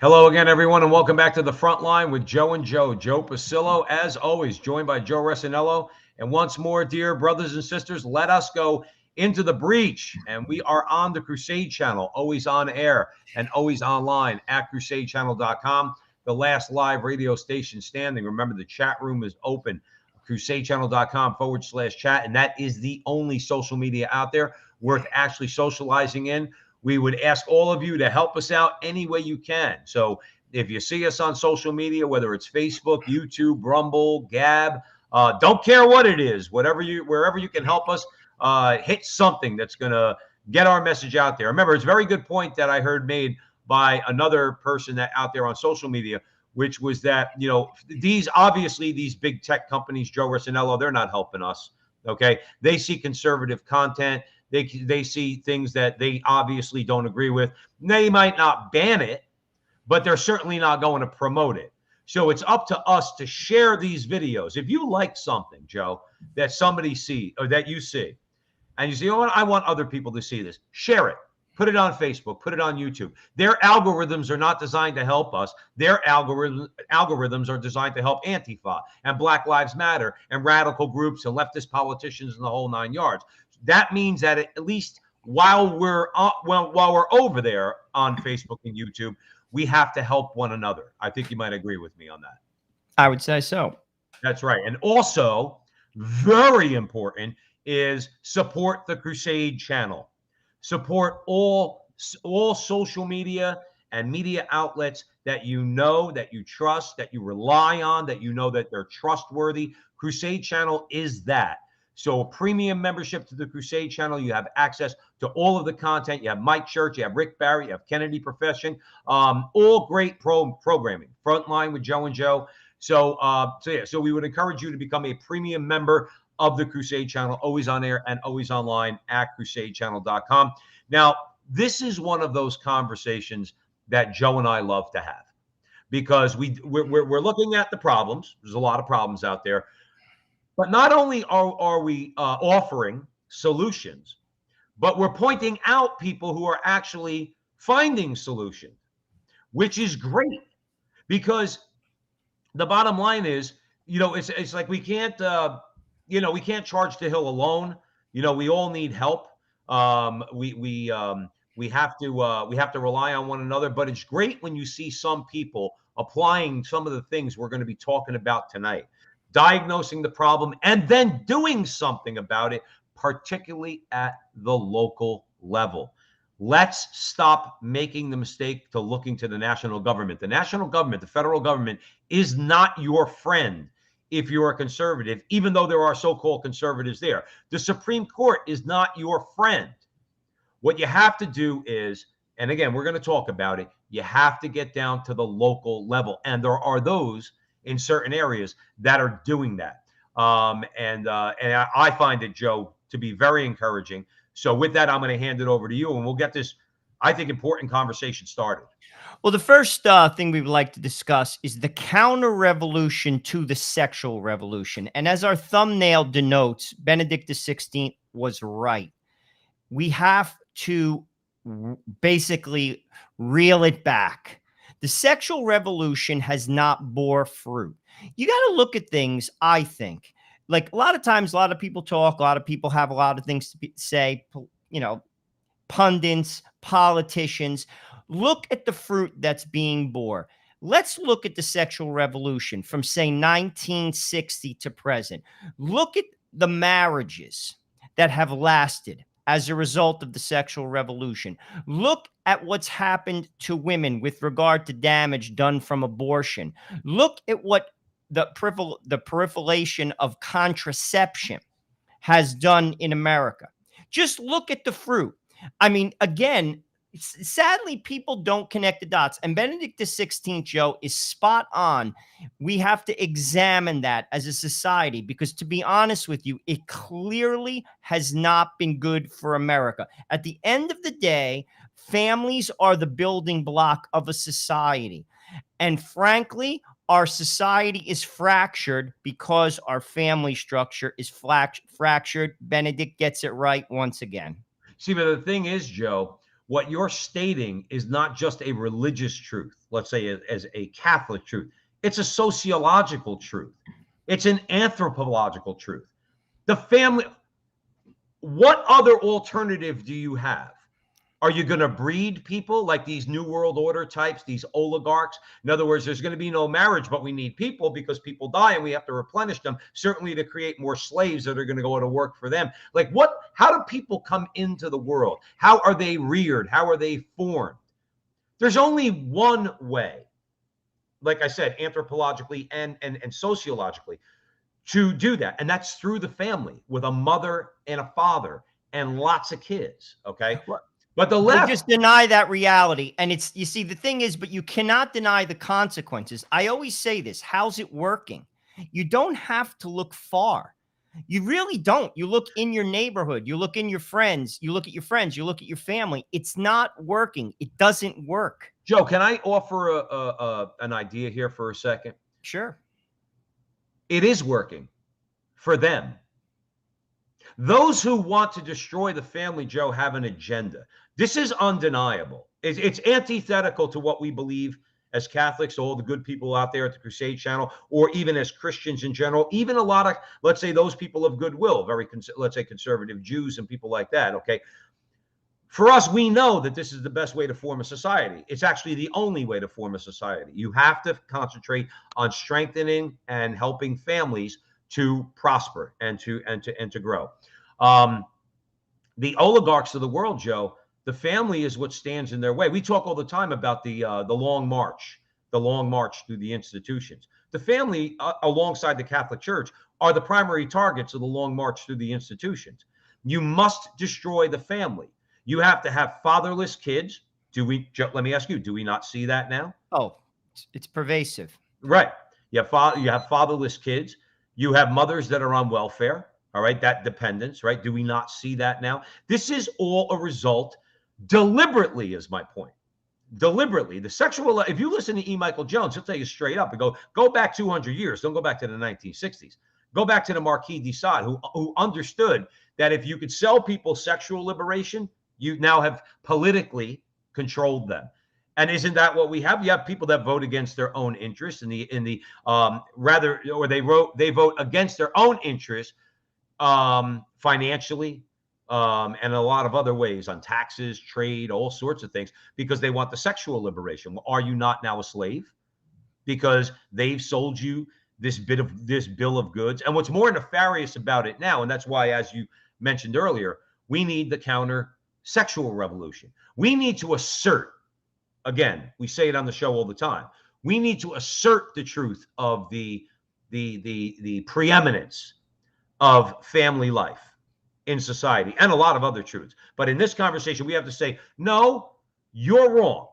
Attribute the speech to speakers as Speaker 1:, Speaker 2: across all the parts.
Speaker 1: Hello again, everyone, and welcome back to the Frontline with Joe and Joe. Joe Pasillo, as always, joined by Joe Resinello. And once more, dear brothers and sisters, let us go into the breach. And we are on the Crusade channel, always on air and always online at crusadechannel.com, the last live radio station standing. Remember, the chat room is open, crusadechannel.com/chat. And that is the only social media out there worth actually socializing in. We would ask all of you to help us out any way you can. So if you see us on social media, whether it's Facebook, YouTube, Rumble, Gab, don't care what it is, wherever you can help us, hit something that's going to get our message out there. Remember, it's a very good point that I heard made by another person that out there on social media, which was that, these big tech companies, Joe Resinello, they're not helping us. Okay. They see conservative content. They see things that they obviously don't agree with. They might not ban it, but they're certainly not going to promote it. So it's up to us to share these videos. If you like something, Joe, that somebody see or that you see, and you say, I want other people to see this, share it. Put it on Facebook, put it on YouTube. Their algorithms are not designed to help us. Their algorithms are designed to help Antifa and Black Lives Matter and radical groups and leftist politicians and the whole 9 yards. That means that at least while we're over there on Facebook and YouTube, we have to help one another. I think you might agree with me on that.
Speaker 2: I would say so.
Speaker 1: That's right. And also, very important, is support the Crusade channel. Support all social media and media outlets that you know, that you trust, that you rely on, that you know that they're trustworthy. Crusade channel is that. So a premium membership to the Crusade channel, you have access to all of the content. You have Mike Church, you have Rick Barry, you have Kennedy Profession, all great programming. Frontline with Joe and Joe. So we would encourage you to become a premium member of the Crusade channel, always on air and always online at crusadechannel.com. Now, this is one of those conversations that Joe and I love to have because we're looking at the problems. There's a lot of problems out there. But not only are we offering solutions, but we're pointing out people who are actually finding solutions, which is great because the bottom line is, it's like we can't charge the hill alone. We all need help. We have to rely on one another. But it's great when you see some people applying some of the things we're going to be talking about tonight. Diagnosing the problem and then doing something about it, particularly at the local level. Let's stop making the mistake to looking to the national government. The national government, the federal government, is not your friend if you're a conservative, even though there are so-called conservatives there. The Supreme Court is not your friend. What you have to do is, and again, we're going to talk about it, you have to get down to the local level. And there are those in certain areas that are doing that. And I find it, Joe, to be very encouraging. So with that, I'm going to hand it over to you and we'll get this, I think, important conversation started.
Speaker 2: Well, the first thing we would like to discuss is the counter-revolution to the sexual revolution. And as our thumbnail denotes, Benedict XVI was right. We have to basically reel it back. The sexual revolution has not bore fruit. You got to look at things, I think. Like a lot of times, a lot of people talk, a lot of people have a lot of things to say, pundits, politicians. Look at the fruit that's being bore. Let's look at the sexual revolution from, say, 1960 to present. Look at the marriages that have lasted as a result of the sexual revolution. Look at what's happened to women with regard to damage done from abortion. Look at what the proliferation of contraception has done in America. Just look at the fruit. I mean, again, Sadly, people don't connect the dots. And Benedict XVI, Joe, is spot on. We have to examine that as a society because, to be honest with you, it clearly has not been good for America. At the end of the day, families are the building block of a society. And frankly, our society is fractured because our family structure is fractured. Benedict gets it right once again.
Speaker 1: See, but the thing is, Joe, what you're stating is not just a religious truth, let's say as a Catholic truth. It's a sociological truth. It's an anthropological truth. The family, what other alternative do you have? Are you going to breed people like these New World Order types, these oligarchs? In other words, there's going to be no marriage, but we need people because people die and we have to replenish them, certainly to create more slaves that are going to go to work for them. Like what? How do people come into the world? How are they reared? How are they formed? There's only one way, like I said, anthropologically and sociologically, to do that. And that's through the family with a mother and a father and lots of kids. Okay. But the left
Speaker 2: just deny that reality. And it's, you see, the thing is, but you cannot deny the consequences. I always say this, how's it working? You don't have to look far. You really don't. You look in your neighborhood, you look in your friends, you look at your friends, you look at your family. It's not working. It doesn't work.
Speaker 1: Joe, can I offer an idea here for a second?
Speaker 2: Sure.
Speaker 1: It is working for them. Those who want to destroy the family, Joe, have an agenda. This is undeniable. It's antithetical to what we believe as Catholics, all the good people out there at the Crusade Channel, or even as Christians in general, even a lot of, let's say, those people of goodwill, let's say conservative Jews and people like that, okay? For us, we know that this is the best way to form a society. It's actually the only way to form a society. You have to concentrate on strengthening and helping families to prosper and to grow. The oligarchs of the world, Joe, the family is what stands in their way. We talk all the time about the long march through the institutions. The family, alongside the Catholic Church, are the primary targets of the long march through the institutions. You must destroy the family. You have to have fatherless kids. Let me ask you, do we not see that now?
Speaker 2: Oh, it's pervasive.
Speaker 1: Right. You have fatherless kids. You have mothers that are on welfare. All right. That dependence, right? Do we not see that now? This is all a result, deliberately, is my point. Deliberately. The sexual, if you listen to E. Michael Jones, he'll tell you straight up and go back 200 years. Don't go back to the 1960s. Go back to the Marquis de Sade, who understood that if you could sell people sexual liberation, you now have politically controlled them. And isn't that what we have? You have people that vote against their own interests they vote against their own interests financially and a lot of other ways on taxes, trade, all sorts of things, because they want the sexual liberation. Well, are you not now a slave? Because they've sold you this bill of goods. And what's more nefarious about it now, and that's why, as you mentioned earlier, we need the counter sexual revolution. We need to assert, again, we say it on the show all the time, we need to assert the truth of the preeminence of family life in society and a lot of other truths. But in this conversation, we have to say, no, you're wrong.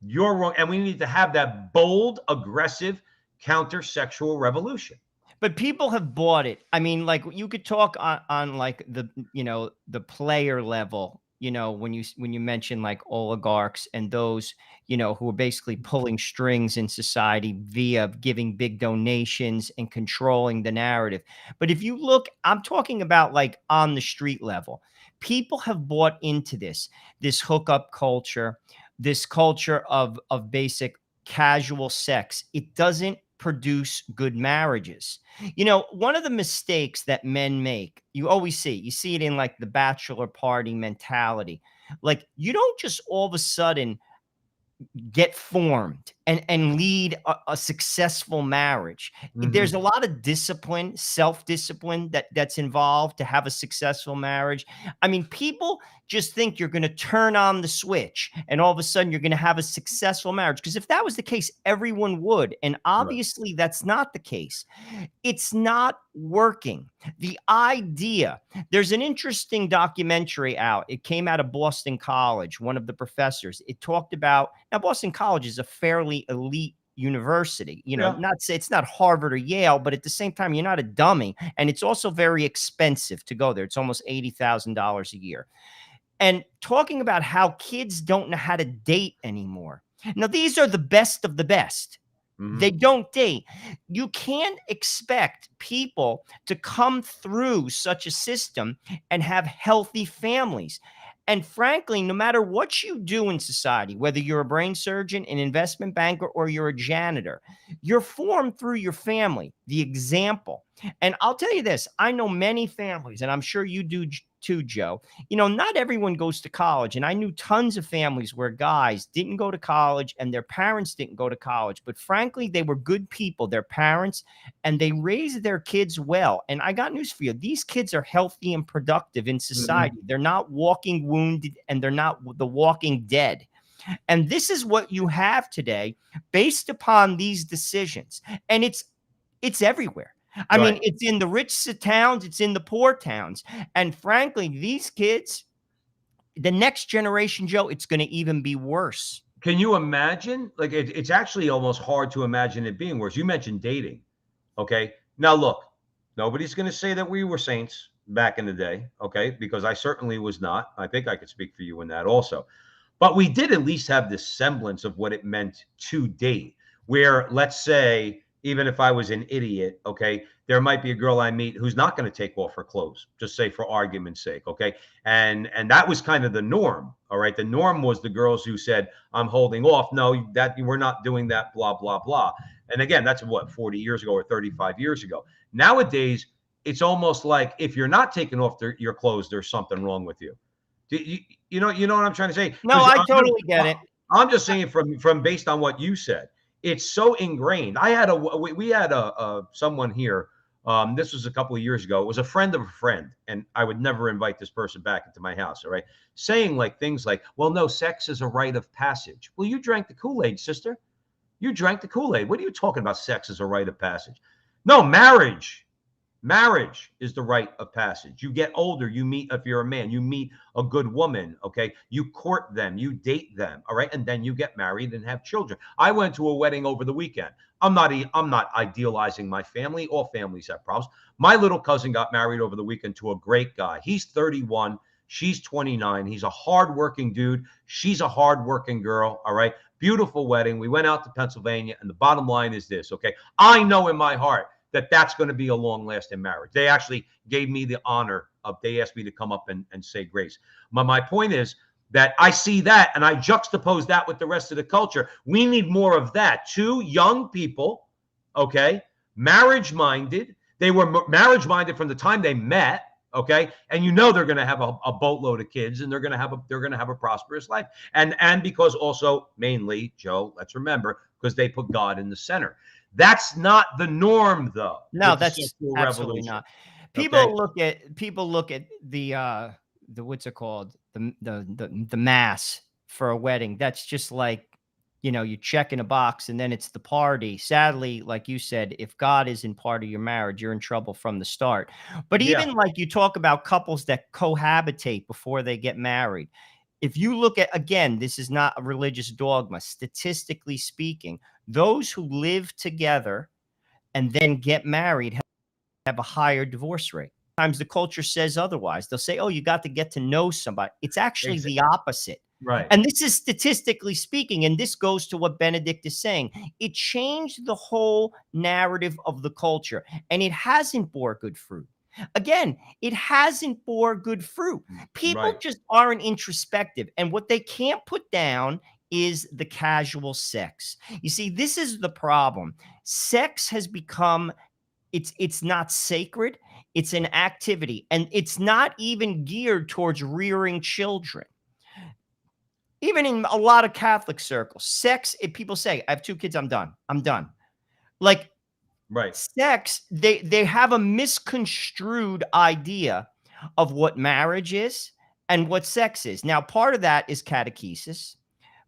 Speaker 1: You're wrong. And we need to have that bold, aggressive counter-sexual revolution.
Speaker 2: But people have bought it. I mean, like, you could talk on like the player level, when you mention like oligarchs and those, who are basically pulling strings in society via giving big donations and controlling the narrative. But if you look, I'm talking about like on the street level, people have bought into this hookup culture, this culture of basic casual sex. It doesn't produce good marriages. One of the mistakes that men make, you see it in like the bachelor party mentality. Like, you don't just all of a sudden get formed and lead a successful marriage. There's a lot of discipline, self-discipline that's involved to have a successful marriage. I mean, people just think you're going to turn on the switch and all of a sudden you're going to have a successful marriage. Because if that was the case, everyone would. And
Speaker 1: Right.
Speaker 2: obviously that's not the case. It's not working. The idea, there's an interesting documentary out. It came out of Boston College, one of the professors. It talked about, now Boston College is a fairly elite university, you know,
Speaker 1: Yeah.
Speaker 2: not say it's not Harvard or Yale, but at the same time, you're not a dummy. And it's also very expensive to go there. It's almost $80,000 a year. And talking about how kids don't know how to date anymore. Now, these are the best of the best. They don't date. You can't expect people to come through such a system and have healthy families. And frankly, no matter what you do in society, whether you're a brain surgeon, an investment banker, or you're a janitor, you're formed through your family, the example. And I'll tell you this, I know many families, and I'm sure you do too, Joe. You know, not everyone goes to college. And I knew tons of families where guys didn't go to college and their parents didn't go to college. But frankly, they were good people, their parents, and they raised their kids well. And I got news for you. These kids are healthy and productive in society. They're not walking wounded and they're not the walking dead. And this is what you have today based upon these decisions. And it's everywhere. I
Speaker 1: Right.
Speaker 2: mean, it's in the rich towns, it's in the poor towns. And frankly, these kids, the next generation, Joe, it's going to even be worse.
Speaker 1: Can you imagine? Like, it's actually almost hard to imagine it being worse. You mentioned dating. Okay. Now, look, nobody's going to say that we were saints back in the day. Okay. Because I certainly was not. I think I could speak for you in that also. But we did at least have this semblance of what it meant to date, where, let's say, even if I was an idiot, okay, there might be a girl I meet who's not going to take off her clothes, just say for argument's sake, okay? And that was kind of the norm, all right? The norm was the girls who said, I'm holding off. No, that we're not doing that, blah, blah, blah. And again, that's what, 40 years ago or 35 years ago. Nowadays, it's almost like if you're not taking off your clothes, there's something wrong with you. You know what I'm trying to say?
Speaker 2: No,
Speaker 1: Because
Speaker 2: I totally get it.
Speaker 1: I'm just saying from based on what you said, it's so ingrained. We had a someone here. This was a couple of years ago. It was a friend of a friend, and I would never invite this person back into my house. All right, saying like things like, "Well, no, sex is a rite of passage." Well, you drank the Kool-Aid, sister. You drank the Kool-Aid. What are you talking about? Sex is a rite of passage? No, marriage. Marriage is the rite of passage. You get older, you meet, if you're a man, you meet a good woman, okay? You court them, you date them, all right? And then you get married and have children. I went to a wedding over the weekend. I'm not idealizing my family. All families have problems. My little cousin got married over the weekend to a great guy. He's 31, she's 29. He's a hardworking dude. She's a hardworking girl, all right? Beautiful wedding. We went out to Pennsylvania, and the bottom line is this, okay? I know in my heart that that's going to be a long-lasting marriage. They actually gave me the honor of, they asked me to come up and say grace. My point is that I see that and I juxtapose that with the rest of the culture. We need more of that. Two young people, okay, marriage-minded. They were marriage-minded from the time they met, okay, and you know they're going to have a boatload of kids and they're going to have a prosperous life. And because also mainly, Joe, let's remember, because they put God in the center. That's not the norm, though.
Speaker 2: No, that's absolutely
Speaker 1: revolution.
Speaker 2: not.
Speaker 1: Okay?
Speaker 2: People look at the what's it called? The mass for a wedding. That's just like, you know, you check in a box and then it's the party. Sadly, like you said, if God isn't part of your marriage, you're in trouble from the start. But
Speaker 1: Yeah.
Speaker 2: even like you talk about couples that cohabitate before they get married. If you look at, again, this is not a religious dogma. Statistically speaking, those who live together and then get married have a higher divorce rate. Sometimes the culture says otherwise. They'll say, oh, you got to get to know somebody. It's actually the opposite.
Speaker 1: Right.
Speaker 2: And this is statistically speaking, and this goes to what Benedict is saying. It changed the whole narrative of the culture, and it hasn't bore good fruit. Again, it hasn't bore good fruit. People just aren't introspective, and what they can't put down is the casual sex. You see, this is the problem. Sex has become, it's not sacred. It's an activity, and it's not even geared towards rearing children. even in a lot of Catholic circles, sex, if people say, I have 2 kids, I'm done. I'm done. Like
Speaker 1: Right.
Speaker 2: sex, they have a misconstrued idea of what marriage is and what sex is. Now, part of that is catechesis.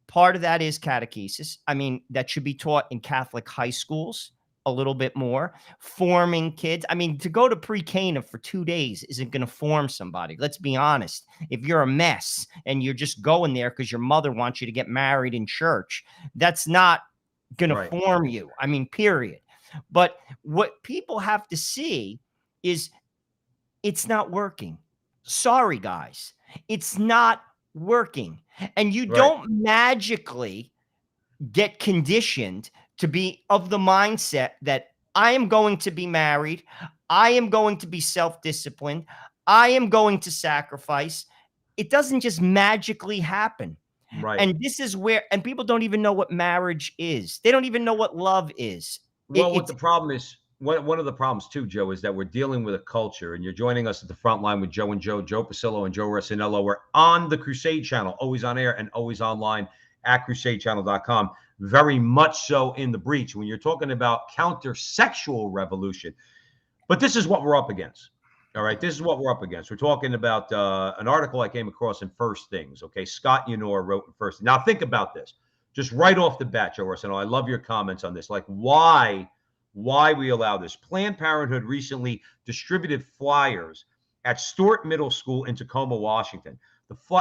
Speaker 2: Part of that is catechesis. I mean, that should be taught in Catholic high schools a little bit more, forming kids. I mean, to go to pre-Cana for 2 days isn't going to form somebody. Let's be honest. If you're a mess and you're just going there because your mother wants you to get married in church, that's not going to
Speaker 1: Right.
Speaker 2: form you. I mean, period. But what people have to see is it's not working. Sorry, guys. It's not working. And you
Speaker 1: Right.
Speaker 2: don't magically get conditioned to be of the mindset that I am going to be married. I am going to be self-disciplined. I am going to sacrifice. It doesn't just magically happen.
Speaker 1: Right.
Speaker 2: And this is where, and people don't even know what marriage is. They don't even know what love is.
Speaker 1: Well, what
Speaker 2: It's
Speaker 1: the problem is, one of the problems too, Joe, is that we're dealing with a culture, and you're joining us at the front line with Joe and Joe Pasillo and Joe Rossinello. We're on the Crusade channel, always on air and always online at crusadechannel.com. Very much so in the breach when you're talking about counter-sexual revolution. But this is what we're up against. All right, this is what we're up against. We're talking about an article I came across in First Things. Okay, Scott Yenor wrote in First. Now think about this, just right off the bat, Joe Arsenault. I love your comments on this. Like why we allow this. Planned Parenthood recently distributed flyers at Stewart Middle School in Tacoma, Washington.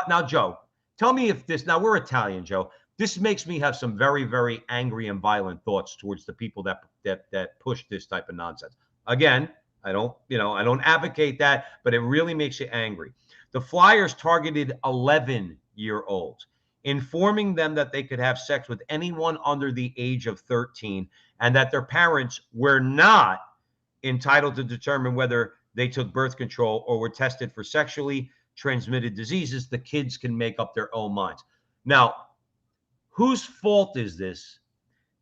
Speaker 1: Now, Joe, tell me if this. Now we're Italian, Joe. This makes me have some very, very angry and violent thoughts towards the people that push this type of nonsense. Again, I don't advocate that, but it really makes you angry. The flyers targeted 11-year-olds, informing them that they could have sex with anyone under the age of 13 and that their parents were not entitled to determine whether they took birth control or were tested for sexually transmitted diseases. The kids can make up their own minds. Now, whose fault is this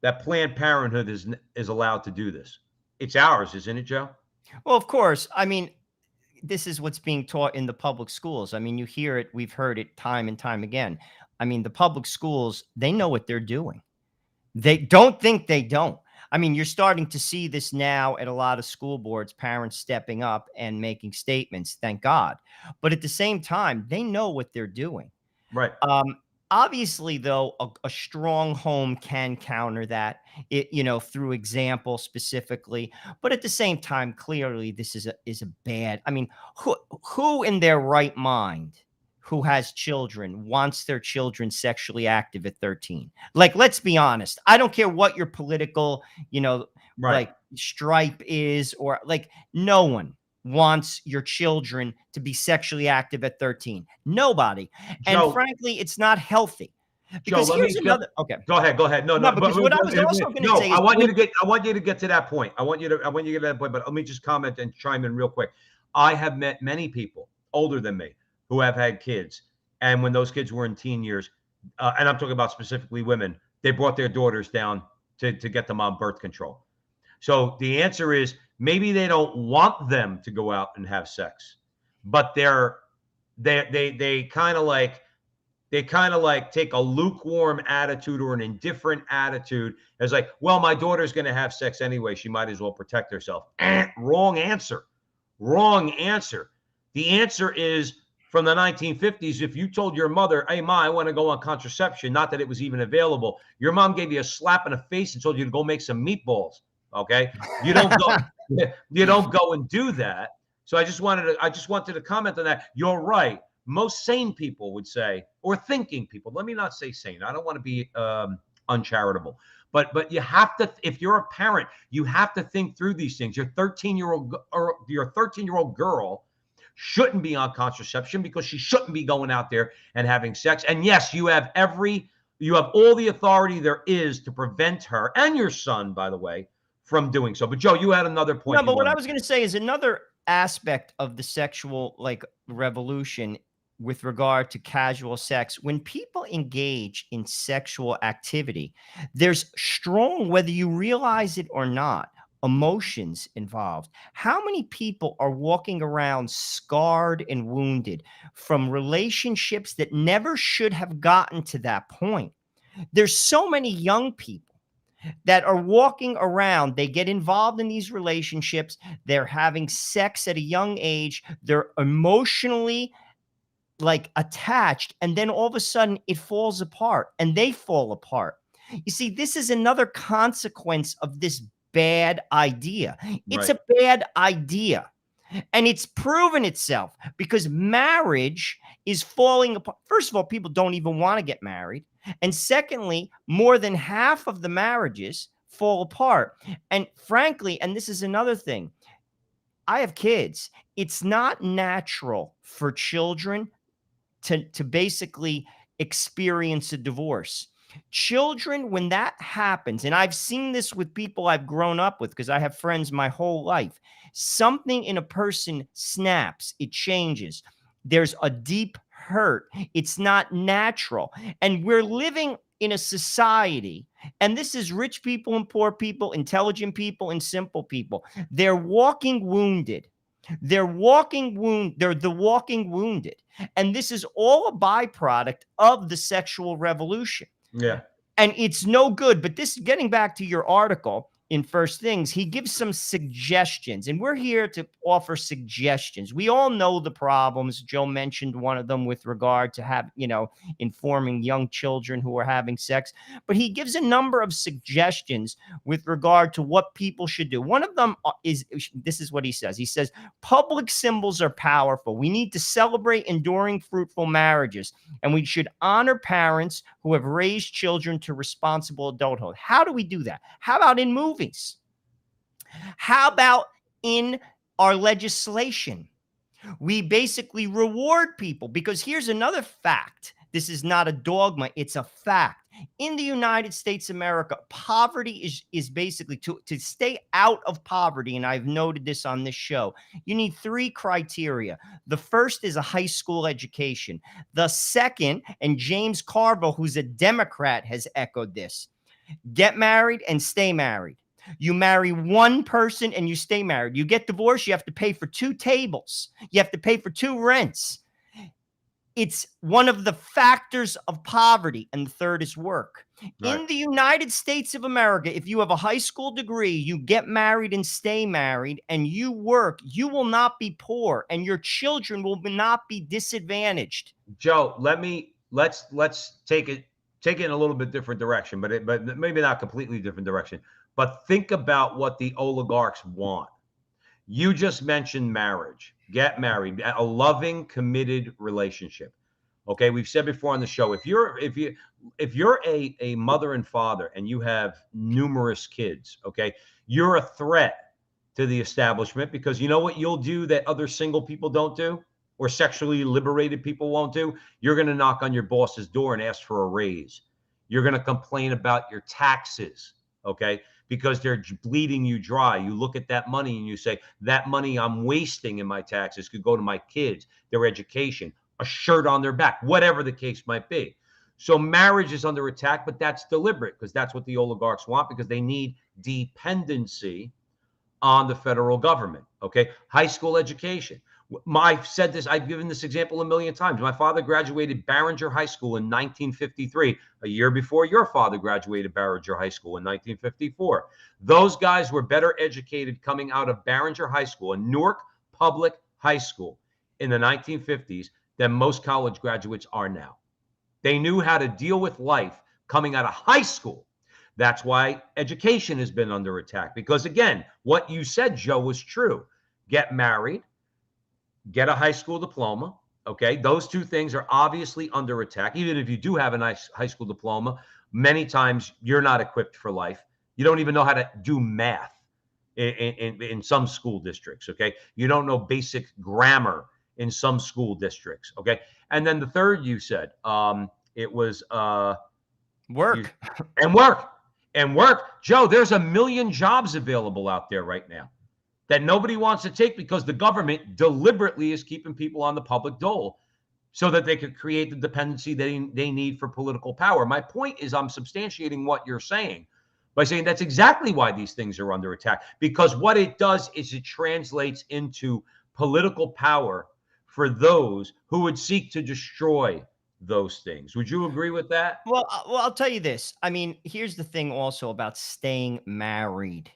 Speaker 1: that Planned Parenthood is allowed to do this? It's ours, isn't it, Joe?
Speaker 2: Well, of course. I mean, this is what's being taught in the public schools. I mean, you hear it. We've heard it time and time again. I mean, the public schools, they know what they're doing. They don't think they don't. I mean, you're starting to see this now at a lot of school boards, parents stepping up and making statements, thank God. But at the same time, they know what they're doing.
Speaker 1: Right.
Speaker 2: Obviously, though, a strong home can counter that, through example specifically. But at the same time, clearly, this is a bad. I mean, who in their right mind, who has children, wants their children sexually active at 13? Like, let's be honest. I don't care what your political,
Speaker 1: Right.
Speaker 2: like stripe is, or like no one wants your children to be sexually active at 13. Nobody.
Speaker 1: Joe,
Speaker 2: And frankly, it's not healthy.
Speaker 1: Joe,
Speaker 2: Because here's another. Okay.
Speaker 1: Go ahead. No,
Speaker 2: No, because what I was also going to say is
Speaker 1: I want you to get to that point. I want you to get to that point, but let me just comment and chime in real quick. I have met many people older than me who have had kids, and when those kids were in teen years, and I'm talking about specifically women, they brought their daughters down to get them on birth control. So the answer is maybe they don't want them to go out and have sex, but they kind of like take a lukewarm attitude or an indifferent attitude as like, well, my daughter's going to have sex anyway. She might as well protect herself. Wrong answer. Wrong answer. The answer is from the 1950s. If you told your mother, hey, Ma, I want to go on contraception, not that it was even available, your mom gave you a slap in the face and told you to go make some meatballs. Okay. You don't go and do that. So I just wanted to comment on that. You're right. Most sane people would say, or thinking people, let me not say sane. I don't want to be uncharitable, but you have to, if you're a parent, you have to think through these things. Your 13-year-old girl shouldn't be on contraception because she shouldn't be going out there and having sex. And yes, you have all the authority there is to prevent her and your son, by the way, from doing so. But Joe, you had another point.
Speaker 2: No, but what I was going to say is another aspect of the sexual revolution with regard to casual sex. When people engage in sexual activity, there's strong, whether you realize it or not, emotions involved. How many people are walking around scarred and wounded from relationships that never should have gotten to that point? There's so many young people that are walking around. They get involved in these relationships. They're having sex at a young age. They're emotionally like attached. And then all of a sudden it falls apart and they fall apart. You see, this is another consequence of this bad idea. It's
Speaker 1: Right.
Speaker 2: a bad idea. And it's proven itself because marriage is falling apart. First of all, people don't even want to get married. And secondly, more than half of the marriages fall apart. And frankly, and this is another thing, I have kids. It's not natural for children to basically experience a divorce. Children, when that happens, and I've seen this with people I've grown up with because I have friends my whole life, something in a person snaps, it changes. There's a deep hurt. It's not natural. And we're living in a society, and this is rich people and poor people, intelligent people and simple people. They're walking wounded. They're the walking wounded. And this is all a byproduct of the sexual revolution.
Speaker 1: Yeah.
Speaker 2: And it's no good. But this, getting back to your article in First Things, he gives some suggestions, and we're here to offer suggestions. We all know the problems. Joe mentioned one of them with regard to informing young children who are having sex, but he gives a number of suggestions with regard to what people should do. One of them is, this is what he says. He says, public symbols are powerful. We need to celebrate enduring fruitful marriages, and we should honor parents who have raised children to responsible adulthood. How do we do that? How about in movies? How about in our legislation? We basically reward people, because here's another fact. This is not a dogma. It's a fact. In the United States of America, poverty is basically to stay out of poverty. And I've noted this on this show. You need 3 criteria. The first is a high school education. The second, and James Carville, who's a Democrat, has echoed this: get married and stay married. You marry one person and you stay married. You get divorced, you have to pay for 2 tables. You have to pay for 2 rents. It's one of the factors of poverty. And the third is work.
Speaker 1: Right.
Speaker 2: In the United States of America, if you have a high school degree, you get married and stay married, and you work, you will not be poor, and your children will not be disadvantaged.
Speaker 1: Joe, let's take it in a little bit different direction, but maybe not completely different direction. But think about what the oligarchs want. You just mentioned marriage. Get married, a loving, committed relationship. Okay, we've said before on the show, if you're a mother and father and you have numerous kids, okay, you're a threat to the establishment, because you know what you'll do that other single people don't do, or sexually liberated people won't do? You're going to knock on your boss's door and ask for a raise. You're going to complain about your taxes, okay, because they're bleeding you dry. You look at that money and you say, that money I'm wasting in my taxes could go to my kids, their education, a shirt on their back, whatever the case might be. So marriage is under attack, but that's deliberate, because that's what the oligarchs want, because they need dependency on the federal government. Okay, high school education. I've said this, I've given this example a million times. My father graduated Barringer High School in 1953, a year before your father graduated Barringer High School in 1954. Those guys were better educated coming out of Barringer High School and Newark Public High School in the 1950s than most college graduates are now. They knew how to deal with life coming out of high school. That's why education has been under attack, because again, what you said, Joe, was true. Get married, get a high school diploma. Okay, those 2 things are obviously under attack. Even if you do have a nice high school diploma, many times you're not equipped for life. You don't even know how to do math in some school districts. Okay, you don't know basic grammar in some school districts. Okay, and then the third you said, it was
Speaker 2: Work.
Speaker 1: Work. Joe, there's a million jobs available out there right now that nobody wants to take, because the government deliberately is keeping people on the public dole so that they could create the dependency they need for political power. My point is, I'm substantiating what you're saying. by saying that's exactly why these things are under attack. Because what it does is it translates into political power for those who would seek to destroy those things. Would you agree with that?
Speaker 2: Well, I'll tell you this. I mean, here's the thing also about staying married.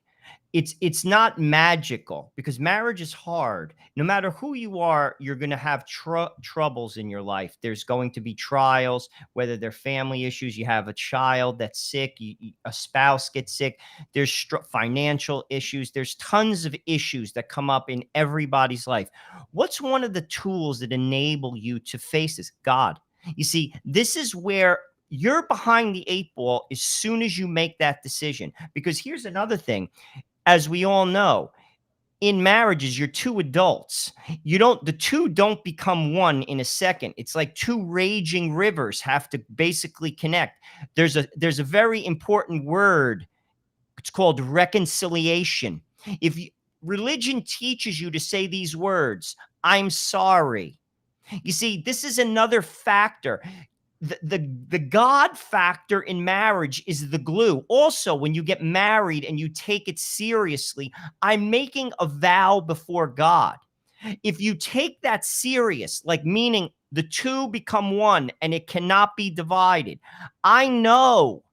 Speaker 2: It's not magical because marriage is hard. No matter who you are, you're going to have troubles in your life. There's going to be trials, whether they're family issues, you have a child that's sick, a spouse gets sick, there's financial issues, there's tons of issues that come up in everybody's life. What's one of the tools that enable you to face this? God. You see, this is where you're behind the eight ball as soon as you make that decision. Because here's another thing. As we all know, in marriages, you're two adults. The two don't become one in a second. It's like two raging rivers have to basically connect. There's a very important word. It's called reconciliation. Religion teaches you to say these words, I'm sorry. You see, this is another factor. The God factor in marriage is the glue. Also, when you get married and you take it seriously, I'm making a vow before God. If you take that serious, like meaning the two become one and it cannot be divided, I know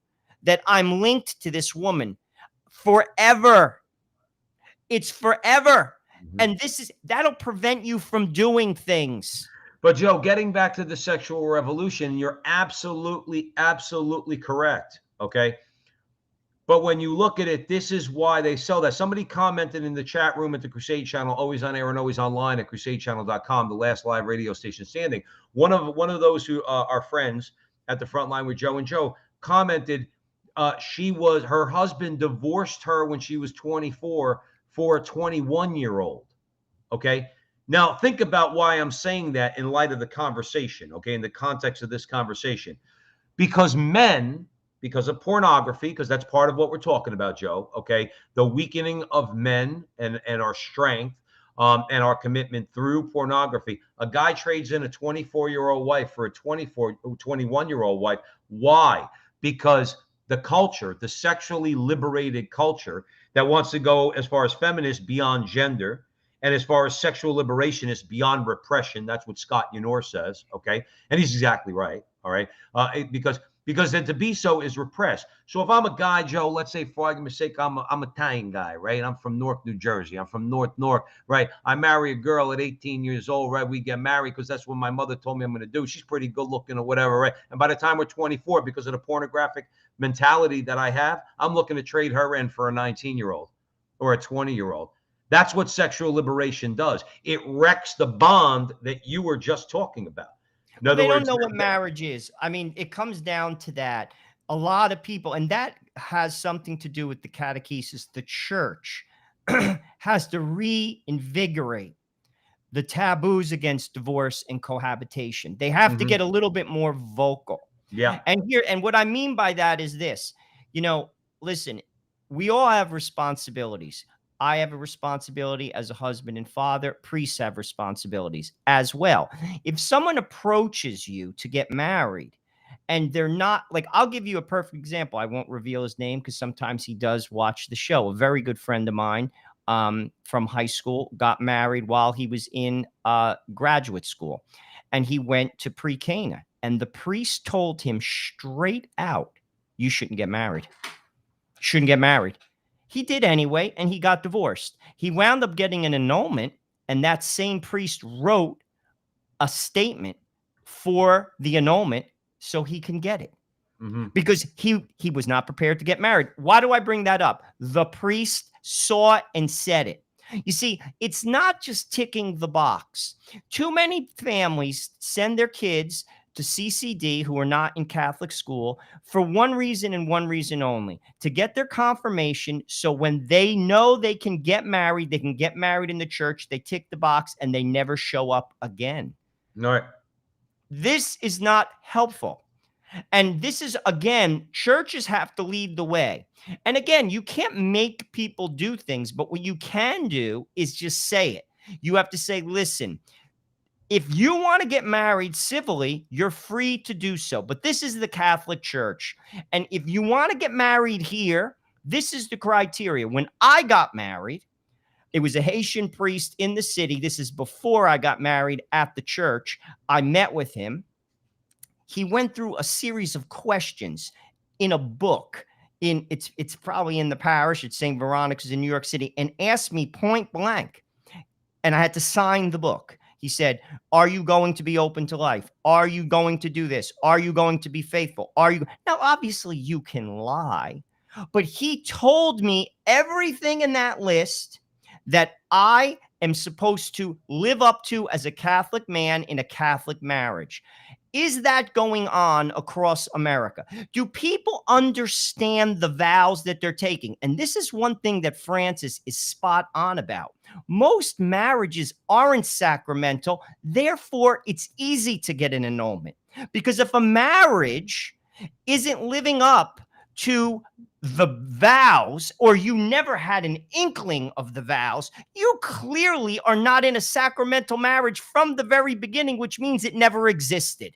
Speaker 2: that I'm linked to this woman forever. It's forever.
Speaker 1: Mm-hmm.
Speaker 2: And that'll prevent you from doing things.
Speaker 1: But Joe, getting back to the sexual revolution, you're absolutely, absolutely correct. Okay. But when you look at it, this is why they sell that. Somebody commented in the chat room at the Crusade Channel, always on air and always online at crusadechannel.com, the last live radio station standing. One of those who are friends at the Frontline with Joe and Joe commented her husband divorced her when she was 24 for a 21-year-old. Okay. Now, think about why I'm saying that in light of the conversation, okay, in the context of this conversation. Because because of pornography, because that's part of what we're talking about, Joe, okay, the weakening of men and our strength and our commitment through pornography. A guy trades in a 24-year-old wife for a 21-year-old wife. Why? Because the culture, the sexually liberated culture that wants to go as far as feminist beyond gender, and as far as sexual liberation is beyond repression. That's what Scott Yenor says, okay? And he's exactly right, all right? Because then to be so is repressed. So if I'm a guy, Joe, let's say for argument's sake, I'm an Italian guy, right? I'm from Newark, New Jersey. I'm from North, right? I marry a girl at 18 years old, right? We get married because that's what my mother told me I'm going to do. She's pretty good looking or whatever, right? And by the time we're 24, because of the pornographic mentality that I have, I'm looking to trade her in for a 19-year-old or a 20-year-old. That's what sexual liberation does. It wrecks the bond that you were just talking about.
Speaker 2: Well, they don't know what marriage is. I mean, it comes down to that. A lot of people, and that has something to do with the catechesis. The church has to reinvigorate the taboos against divorce and cohabitation. They have to get a little bit more vocal.
Speaker 1: Yeah.
Speaker 2: And what I mean by that is this, listen, we all have responsibilities. I have a responsibility as a husband and father. Priests have responsibilities as well. If someone approaches you to get married and they're not like, I'll give you a perfect example. I won't reveal his name because sometimes he does watch the show. A very good friend of mine from high school got married while he was in graduate school, and he went to pre-Cana, and the priest told him straight out, you shouldn't get married. Shouldn't get married. He did anyway, and he got divorced. He wound up getting an annulment, and that same priest wrote a statement for the annulment so he can get it. Because he was not prepared to get married. Why do I bring that up? The priest saw it and said it. You see, it's not just ticking the box. Too many families send their kids to CCD who are not in Catholic school for one reason and one reason only, to get their confirmation. So when they know they can get married in the church, they tick the box and they never show up again.
Speaker 1: No.
Speaker 2: This is not helpful. And this is, again, churches have to lead the way. And again, you can't make people do things, but what you can do is just say it. You have to say, listen, if you want to get married civilly, you're free to do so. But this is the Catholic Church. And if you want to get married here, This is the criteria. When I got married, it was a Haitian priest in the city. This is before I got married at the church. I met with him. He went through a series of questions in a book. It's probably in the parish at St. Veronica's in New York City, and asked me point blank, and I had to sign the book. He said, are you going to be open to life? Are you going to do this? Are you going to be faithful? Are you? Now, obviously, you can lie, but he told me everything in that list that I am supposed to live up to as a Catholic man in a Catholic marriage. Is that going on across America? Do people understand the vows that they're taking? And this is one thing that Francis is spot on about. Most marriages aren't sacramental. Therefore, it's easy to get an annulment. Because if a marriage isn't living up to the vows, or you never had an inkling of the vows, you clearly are not in a sacramental marriage from the very beginning, which means it never existed.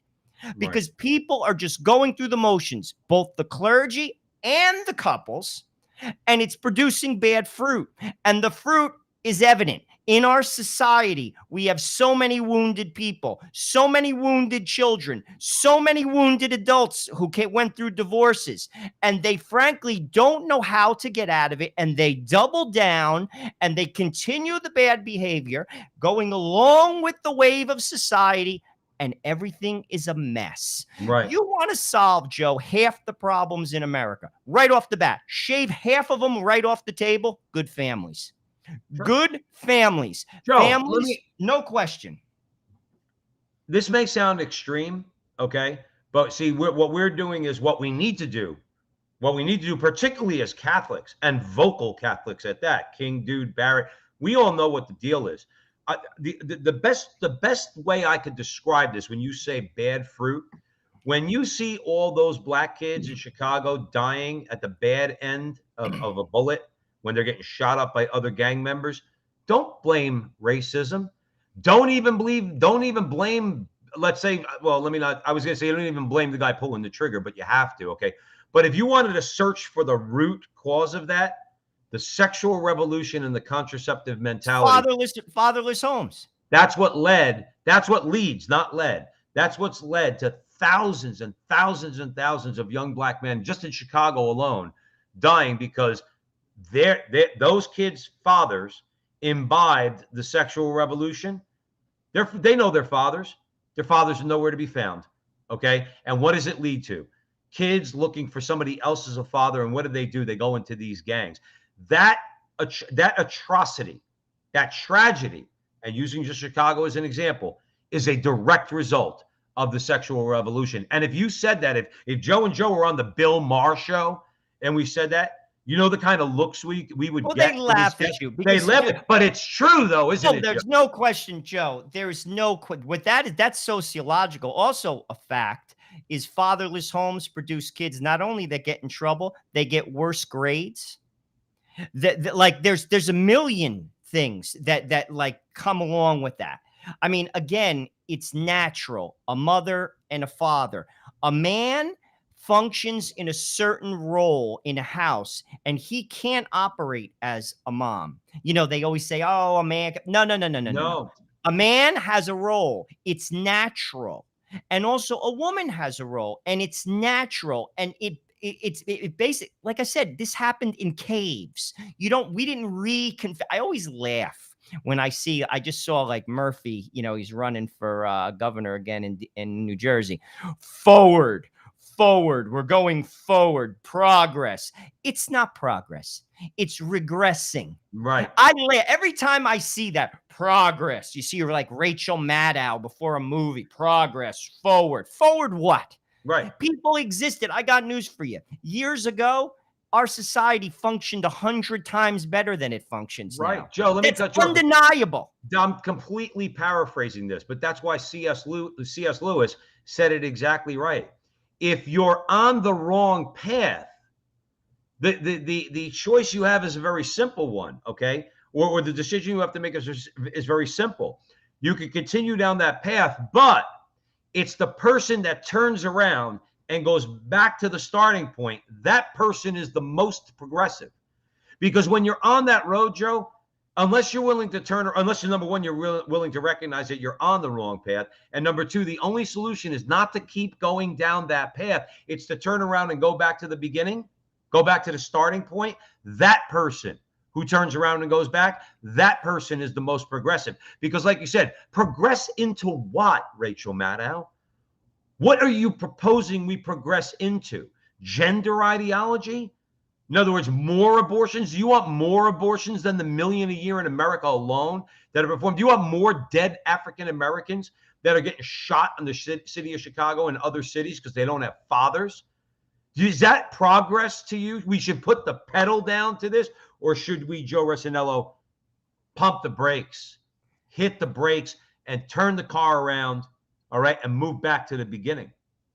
Speaker 2: Because people are just going through the motions, both the clergy and the couples, and it's producing bad fruit. And the fruit is evident. In our society, we have so many wounded people, so many wounded children, so many wounded adults who went through divorces, and they frankly don't know how to get out of it, and they double down, and they continue the bad behavior, going along with the wave of society, and everything is a mess.
Speaker 1: Right.
Speaker 2: You want to solve, Joe, half the problems in America right off the bat. Shave half of them right off the table. Good families. Sure. Good families.
Speaker 1: Joe,
Speaker 2: families, no question.
Speaker 1: This may sound extreme, okay? But see, what we're doing is what we need to do. What we need to do, particularly as Catholics, and vocal Catholics at that, King, Dude, Barrett, we all know what the deal is. The best way I could describe this, when you say bad fruit, when you see all those black kids in Chicago dying at the bad end of a bullet, when they're getting shot up by other gang members, don't blame racism. Don't even blame, let's say, well, let me not, I was going to say, don't even blame the guy pulling the trigger, but you have to, okay? But if you wanted to search for the root cause of that, the sexual revolution and the contraceptive mentality.
Speaker 2: Fatherless homes.
Speaker 1: That's what leads, not led. That's what's led to thousands and thousands and thousands of young black men just in Chicago alone dying because those kids' fathers imbibed the sexual revolution. They know their fathers. Their fathers are nowhere to be found. Okay. And what does it lead to? Kids looking for somebody else as a father. And what do? They go into these gangs. That atrocity, that tragedy, and using just Chicago as an example, is a direct result of the sexual revolution. And if you said that, if Joe and Joe were on the Bill Maher show and we said that, you know the kind of looks we would get.
Speaker 2: They laugh at you.
Speaker 1: They laugh at, but it's true though, isn't it?
Speaker 2: There's no question, Joe. There's no with that's sociological. Also, a fact is fatherless homes produce kids not only that get in trouble, they get worse grades. Like there's a million things that like come along with that. I mean, again, it's natural. A mother and a father. A man functions in a certain role in a house, and he can't operate as a mom. You know, they always say, "Oh, a man." No. A man has a role. It's natural, and also a woman has a role, and it's natural, and it basically, like I said, this happened in caves. We didn't I always laugh when I just saw like Murphy, you know, he's running for governor again in New Jersey. Forward. We're going forward. Progress. It's not progress. It's regressing.
Speaker 1: Right.
Speaker 2: Every time I see that progress, you see, you're like Rachel Maddow before a movie. Progress. Forward. Forward what?
Speaker 1: Right.
Speaker 2: People existed. I got news for you. Years ago, our society functioned 100 times better than it functions now.
Speaker 1: Right. Joe, let me cut you off.
Speaker 2: It's undeniable.
Speaker 1: I'm completely paraphrasing this, but that's why C.S. Lewis said it exactly right. If you're on the wrong path, the choice you have is a very simple one, okay? Or the decision you have to make is very simple. You can continue down that path, but it's the person that turns around and goes back to the starting point, that person is the most progressive. Because when you're on that road, Joe, unless you're willing to turn, unless you're, number one, you're willing to recognize that you're on the wrong path. And number two, the only solution is not to keep going down that path. It's to turn around and go back to the beginning, go back to the starting point. That person who turns around and goes back, that person is the most progressive. Because like you said, progress into what, Rachel Maddow? What are you proposing we progress into? Gender ideology? In other words, more abortions? Do you want more abortions than the million a year in America alone that are performed? Do you want more dead African Americans that are getting shot in the city of Chicago and other cities because they don't have fathers? Is that progress to you? We should put the pedal down to this, or should we, Joe Rossinello, pump the brakes, hit the brakes, and turn the car around, all right, and move back to the beginning?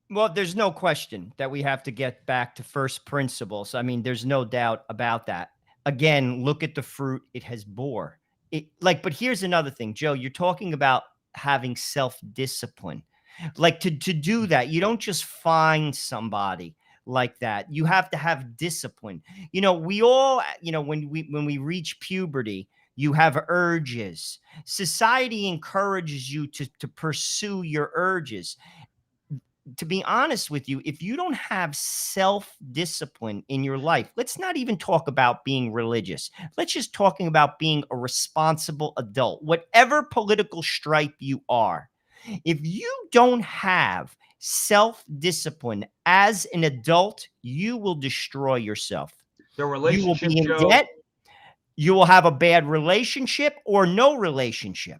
Speaker 2: Well, there's no question that we have to get back to first principles. I mean, there's no doubt about that. Again, look at the fruit it has bore. But here's another thing, Joe, you're talking about having self-discipline. Like to do that, you don't just find somebody like that. You have to have discipline. We all, when we reach puberty, you have urges. Society encourages you to pursue your urges. To be honest with you, if you don't have self-discipline in your life, let's not even talk about being religious. Let's just talking about being a responsible adult, whatever political stripe you are. If you don't have self-discipline as an adult, you will destroy yourself.
Speaker 1: The relationship,
Speaker 2: you will be in
Speaker 1: Joe,
Speaker 2: debt. You will have a bad relationship or no relationship.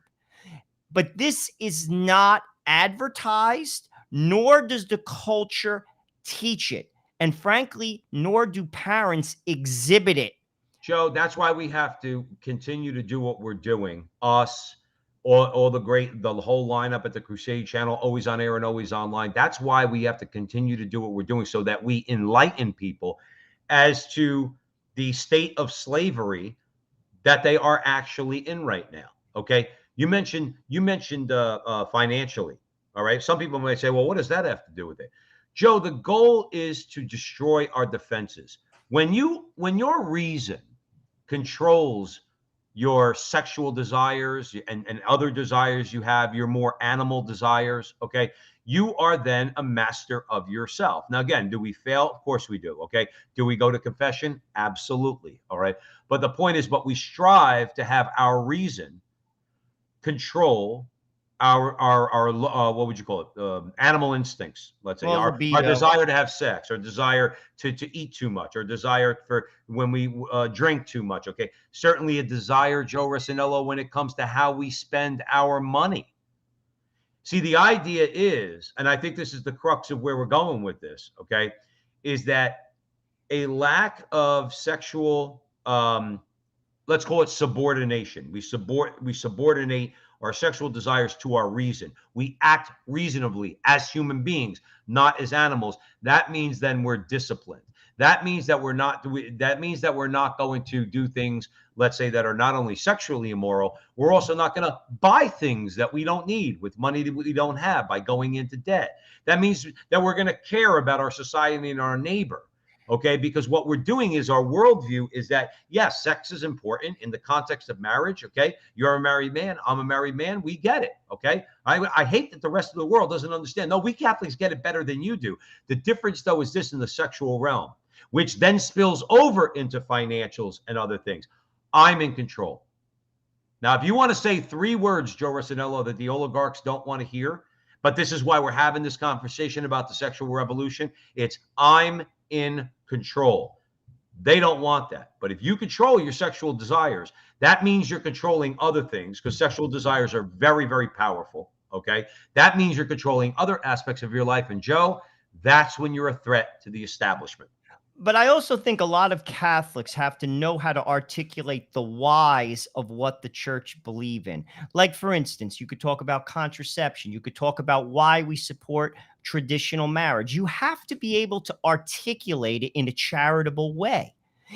Speaker 2: But this is not advertised, nor does the culture teach it. And frankly, nor do parents exhibit it.
Speaker 1: Joe, that's why we have to continue to do what we're doing. Us, all the whole lineup at the Crusade channel, always on air and always online. That's why we have to continue to do what we're doing, so that we enlighten people as to the state of slavery that they are actually in right now. Okay. You mentioned financially. All right. Some people might say, well, what does that have to do with it? Joe, the goal is to destroy our defenses. When your reason controls your sexual desires and other desires you have, your more animal desires, okay, you are then a master of yourself. Now, again, do we fail? Of course we do. Okay. Do we go to confession? Absolutely. All right. But the point is, we strive to have our reason control our what would you call it? Animal instincts. Let's say our desire to have sex, or desire to eat too much, or desire for when we drink too much. Okay, certainly a desire, Joe Rossinello, when it comes to how we spend our money. See, the idea is, and I think this is the crux of where we're going with this. Okay, is that a lack of sexual, let's call it subordination. We subordinate our sexual desires to our reason. We act reasonably as human beings, not as animals. That means then we're disciplined. That means that we're not going to do things, let's say, that are not only sexually immoral. We're also not going to buy things that we don't need with money that we don't have by going into debt. That means that we're going to care about our society and our neighbor. Okay, because what we're doing is, our worldview is that, yes, sex is important in the context of marriage. Okay, you're a married man, I'm a married man. We get it. Okay, I hate that the rest of the world doesn't understand. No, we Catholics get it better than you do. The difference, though, is this: in the sexual realm, which then spills over into financials and other things, I'm in control. Now, if you want to say 3 words, Joe Rossinello, that the oligarchs don't want to hear, but this is why we're having this conversation about the sexual revolution, it's I'm in control. They don't want that. But if you control your sexual desires, that means you're controlling other things, because sexual desires are very, very powerful. Okay. That means you're controlling other aspects of your life. And Joe, that's when you're a threat to the establishment.
Speaker 2: But I also think a lot of Catholics have to know how to articulate the whys of what the church believe in. Like, for instance, you could talk about contraception. You could talk about why we support traditional marriage. You have to be able to articulate it in a charitable way.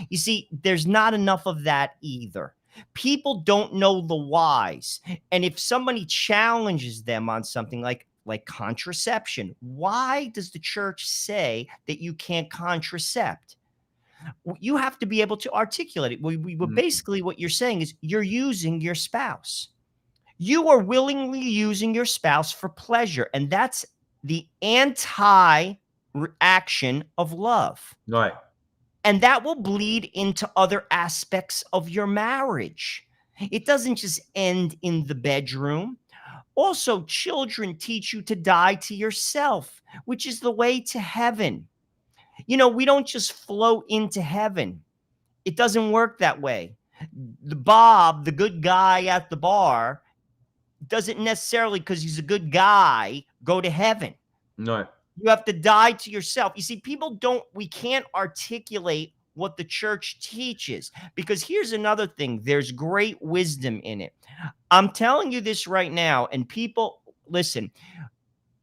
Speaker 2: You see, there's not enough of that either. People don't know the whys. And if somebody challenges them on something like contraception, why does the church say that you can't contracept? You have to be able to articulate it. Basically, what you're saying is you're using your spouse. You are willingly using your spouse for pleasure. And that's the anti-reaction of love.
Speaker 1: Right.
Speaker 2: And that will bleed into other aspects of your marriage. It doesn't just end in the bedroom. Also, children teach you to die to yourself, which is the way to heaven. You know, we don't just float into heaven. It doesn't work that way. Bob, the good guy at the bar, doesn't necessarily, because he's a good guy, go to heaven.
Speaker 1: No.
Speaker 2: You have to die to yourself. You see, we can't articulate what the church teaches, because here's another thing. There's great wisdom in it. I'm telling you this right now, and people, listen,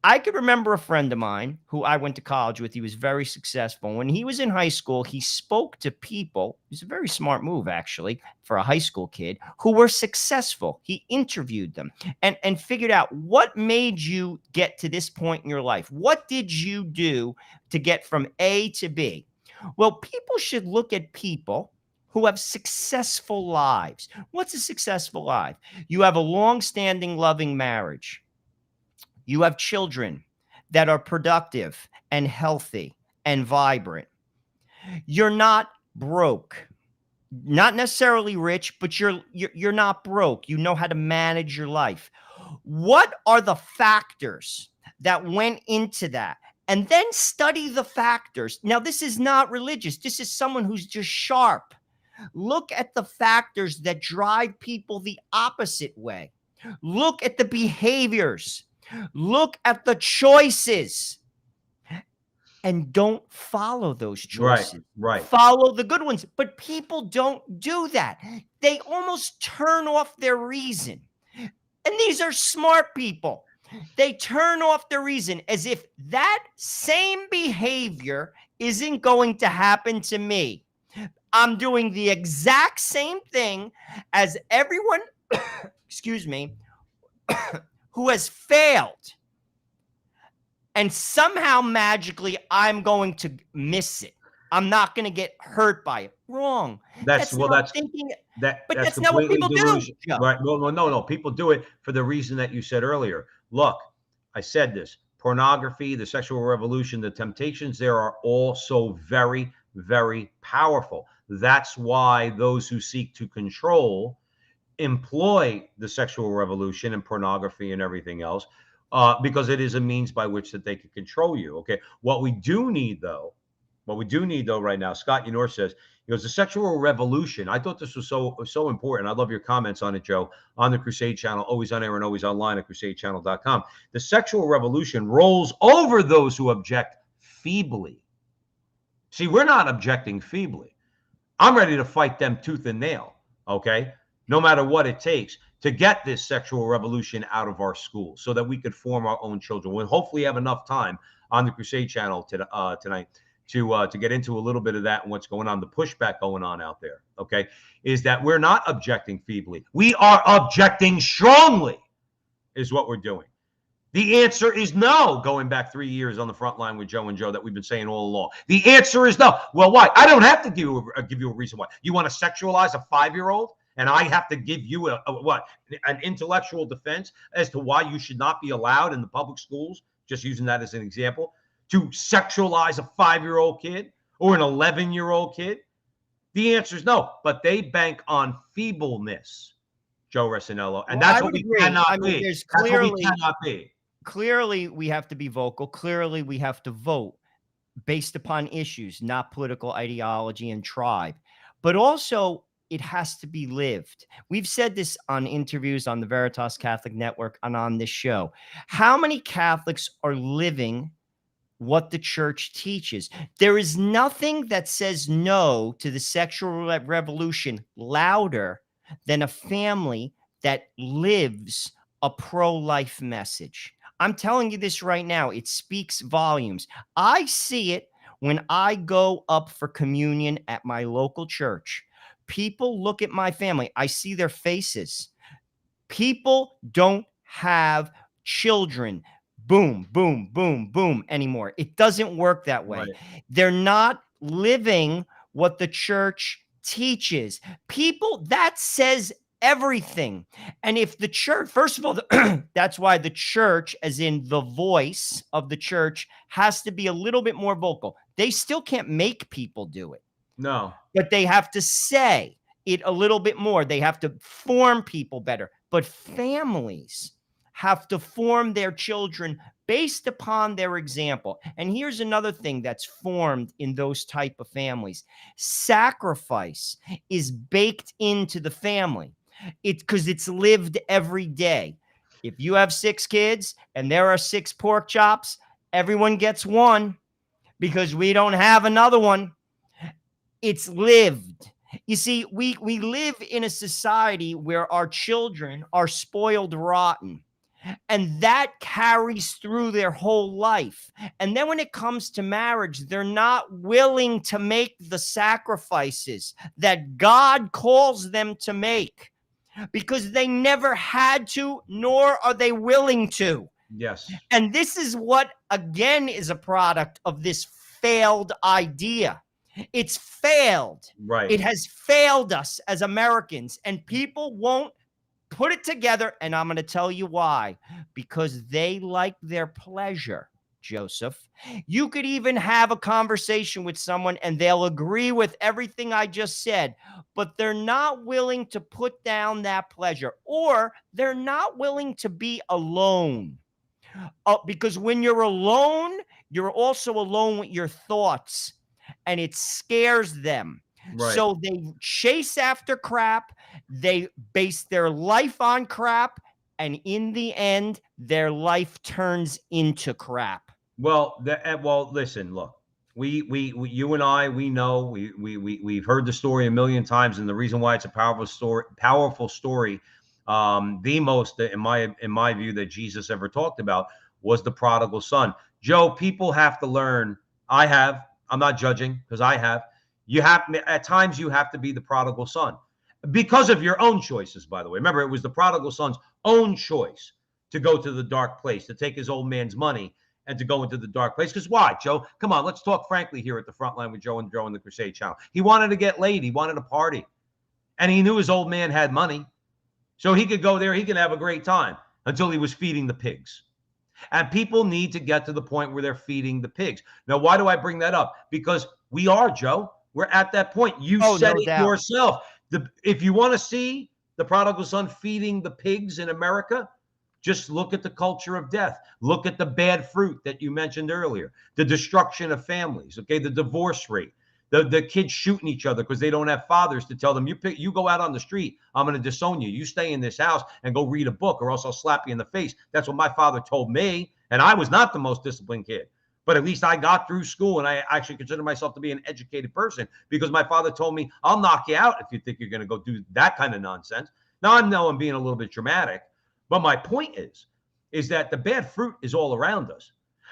Speaker 2: I could remember a friend of mine who I went to college with. He was very successful. When he was in high school, he spoke to people. It was a very smart move, actually, for a high school kid who were successful. He interviewed them and figured out what made you get to this point in your life. What did you do to get from A to B? Well, people should look at people who have successful lives. What's a successful life? You have a long-standing, loving marriage. You have children that are productive and healthy and vibrant. You're not broke, not necessarily rich, but you're not broke. You know how to manage your life. What are the factors that went into that? And then study the factors. Now, this is not religious. This is someone who's just sharp. Look at the factors that drive people the opposite way. Look at the behaviors. Look at the choices, and don't follow those choices.
Speaker 1: Right.
Speaker 2: Follow the good ones. But people don't do that. They almost turn off their reason. And these are smart people. They turn off their reason as if that same behavior isn't going to happen to me. I'm doing the exact same thing as everyone, excuse me, who has failed, and somehow magically I'm going to miss it. I'm not going to get hurt by it. Wrong. That's not what people
Speaker 1: delusion.
Speaker 2: do.
Speaker 1: Right? No. People do it for the reason that you said earlier. Look, I said this: pornography, the sexual revolution, the temptations there are all so very, very powerful. That's why those who seek to control employ the sexual revolution and pornography and everything else, because it is a means by which that they can control you. Okay. What we do need though right now, Scott Yenor says, he goes, the sexual revolution. I thought this was so important. I love your comments on it, Joe, on the Crusade channel, always on air and always online at crusadechannel.com. The sexual revolution rolls over those who object feebly. See, we're not objecting feebly. I'm ready to fight them tooth and nail. Okay. No matter what it takes to get this sexual revolution out of our schools so that we could form our own children. We'll hopefully have enough time on the Crusade channel tonight to get into a little bit of that and what's going on, the pushback going on out there, okay, is that we're not objecting feebly. We are objecting strongly is what we're doing. The answer is no, going back 3 years on the front line with Joe and Joe that we've been saying all along. The answer is no. Well, why? I don't have to give you a reason why. You want to sexualize a 5-year-old? And I have to give you an intellectual defense as to why you should not be allowed in the public schools, just using that as an example, to sexualize a 5-year-old kid or an 11-year-old kid? The answer is no, but they bank on feebleness, Joe Resinello, and that's what we cannot be. That's what we cannot be.
Speaker 2: Clearly, we have to be vocal. Clearly, we have to vote based upon issues, not political ideology and tribe, but also it has to be lived. We've said this on interviews on the Veritas Catholic Network and on this show. How many Catholics are living what the church teaches? There is nothing that says no to the sexual revolution louder than a family that lives a pro-life message. I'm telling you this right now. It speaks volumes. I see it when I go up for communion at my local church. People look at my family. I see their faces. People don't have children. Boom, boom, boom, boom anymore. It doesn't work that way.
Speaker 1: Right.
Speaker 2: They're not living what the church teaches. People, that says everything. And if the church, first of all, that's why the church, as in the voice of the church, has to be a little bit more vocal. They still can't make people do it,
Speaker 1: No.
Speaker 2: but they have to say it a little bit more. They have to form people better. But families have to form their children based upon their example. And here's another thing that's formed in those type of families. Sacrifice is baked into the family. It's because it's lived every day. If you have 6 kids and there are 6 pork chops, everyone gets one because we don't have another one. It's lived. You see, we live in a society where our children are spoiled rotten, and that carries through their whole life. And then when it comes to marriage, they're not willing to make the sacrifices that God calls them to make because they never had to, nor are they willing to.
Speaker 1: Yes.
Speaker 2: And this is what, again, is a product of this failed idea. It's failed.
Speaker 1: Right.
Speaker 2: It has failed us as Americans, and people won't put it together. And I'm going to tell you why. Because they like their pleasure, Joseph. You could even have a conversation with someone and they'll agree with everything I just said, but they're not willing to put down that pleasure, or they're not willing to be alone. Because when you're alone, you're also alone with your thoughts, and it scares them.
Speaker 1: Right.
Speaker 2: So they chase after crap. They base their life on crap. And in the end, their life turns into crap.
Speaker 1: Well, listen, look, we you and I, we know, we've heard the story a million times, and the reason why it's a powerful story, the most, in my view, that Jesus ever talked about was the prodigal son. Joe, people have to learn. I'm not judging, because at times you have to be the prodigal son because of your own choices, by the way. Remember, it was the prodigal son's own choice to go to the dark place, to take his old man's money and to go into the dark place. Because why, Joe? Come on, let's talk frankly here at the Frontline with Joe and Joe and the Crusade channel. He wanted to get laid. He wanted to party. And he knew his old man had money. So he could go there. He could have a great time until he was feeding the pigs. And people need to get to the point where they're feeding the pigs. Now, why do I bring that up? Because we are, Joe. We're at that point. You said it yourself. If you want to see the prodigal son feeding the pigs in America, just look at the culture of death. Look at the bad fruit that you mentioned earlier, the destruction of families, okay, the divorce rate, the kids shooting each other because they don't have fathers to tell them, you go out on the street, I'm going to disown you. You stay in this house and go read a book, or else I'll slap you in the face. That's what my father told me, and I was not the most disciplined kid. But at least I got through school, and I actually consider myself to be an educated person because my father told me, I'll knock you out if you think you're going to go do that kind of nonsense. Now, I know I'm being a little bit dramatic, but my point is that the bad fruit is all around us.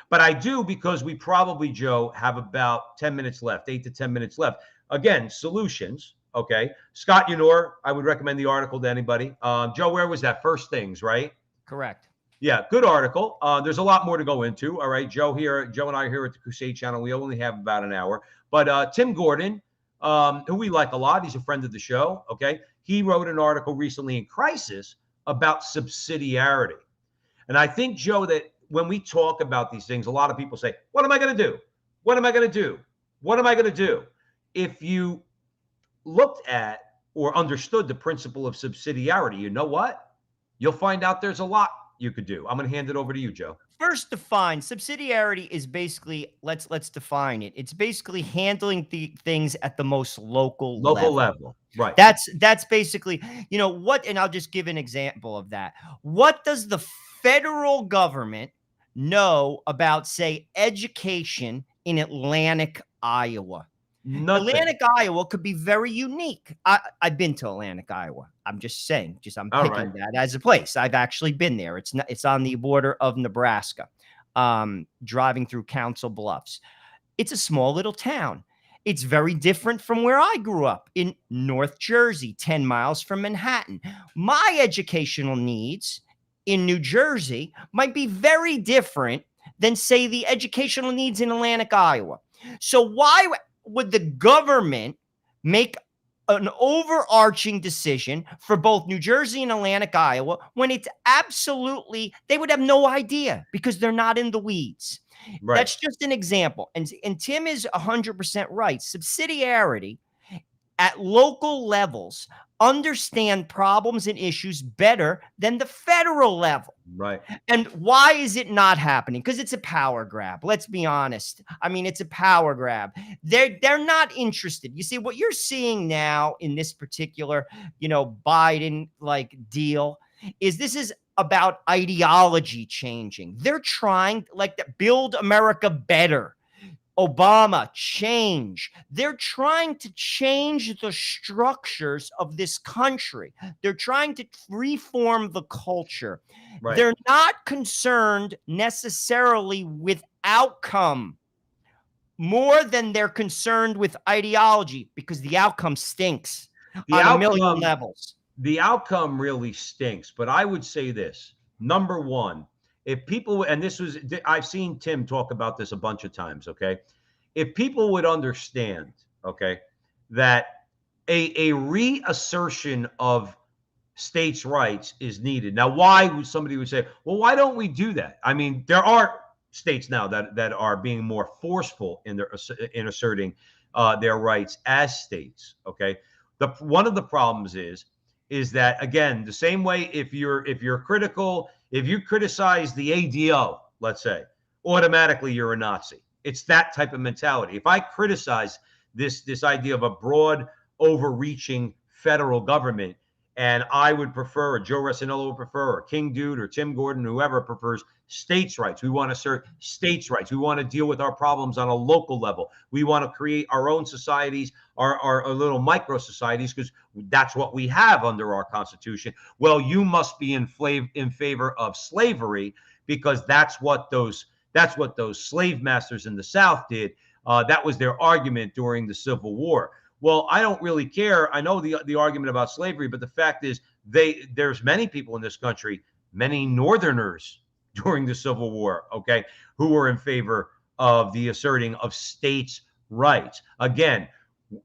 Speaker 1: But I do, because we probably, Joe, have about 10 minutes left, 8 to 10 minutes left. Again, solutions, okay? Scott Unor, I would recommend the article to anybody. Joe, where was that? First Things, right?
Speaker 2: Correct.
Speaker 1: Yeah, good article. There's a lot more to go into. All right, Joe and I here at the Crusade channel, we only have about an hour. But Tim Gordon, who we like a lot, he's a friend of the show, okay? He wrote an article recently in Crisis about subsidiarity. And I think, Joe, that when we talk about these things, a lot of people say, what am I going to do? What am I going to do? What am I going to do? If you looked at or understood the principle of subsidiarity, you know what? You'll find out there's a lot you could do. I'm going to hand it over to you, Joe.
Speaker 2: First, define subsidiarity is basically, let's define it. It's basically handling the things at the most local level.
Speaker 1: Right.
Speaker 2: That's basically, what, and I'll just give an example of that. What does the federal government know about, say, education in Atlantic, Iowa?
Speaker 1: Nothing.
Speaker 2: Atlantic, Iowa could be very unique. I've been to Atlantic, Iowa. I'm just saying, I'm picking that as a place. I've actually been there. It's on the border of Nebraska, driving through Council Bluffs. It's a small little town. It's very different from where I grew up in North Jersey, 10 miles from Manhattan. My educational needs in New Jersey might be very different than, say, the educational needs in Atlantic, Iowa. So why would the government make an overarching decision for both New Jersey and Atlantic, Iowa, when it's absolutely, they would have no idea because they're not in the weeds.
Speaker 1: Right.
Speaker 2: That's just an example. And Tim is 100% right. Subsidiarity at local levels understand problems and issues better than the federal level.
Speaker 1: Right.
Speaker 2: And why is it not happening? Because it's a power grab. Let's be honest. I mean, it's a power grab. They're not interested. You see, what you're seeing now in this particular, Biden like deal is this is about ideology changing. They're trying like to build America better. Obama, change. They're trying to change the structures of this country. They're trying to reform the culture.
Speaker 1: Right.
Speaker 2: They're not concerned necessarily with outcome more than they're concerned with ideology, because the outcome stinks on a million levels.
Speaker 1: The outcome really stinks, but I would say this. Number one, if people, and I've seen Tim talk about this a bunch of times, okay? If people would understand, okay, that a reassertion of states' rights is needed. Now, why would somebody would say, well, why don't we do that? I mean, there are states now that are being more forceful in asserting their rights as states, okay? One of the problems is that, again, the same way if you're critical, if you criticize the ADO, let's say, automatically you're a Nazi. It's that type of mentality. If I criticize this idea of a broad, overreaching federal government, and I would prefer, or Joe Resinello would prefer, or King Dude, or Tim Gordon, whoever prefers states' rights. We want to assert states' rights. We want to deal with our problems on a local level. We want to create our own societies, our little micro societies, because that's what we have under our Constitution. Well, you must be in favor of slavery, because that's what those slave masters in the South did. That was their argument during the Civil War. Well, I don't really care. I know the argument about slavery, but the fact is there's many people in this country, many Northerners during the Civil War, okay, who were in favor of the asserting of states' rights. Again,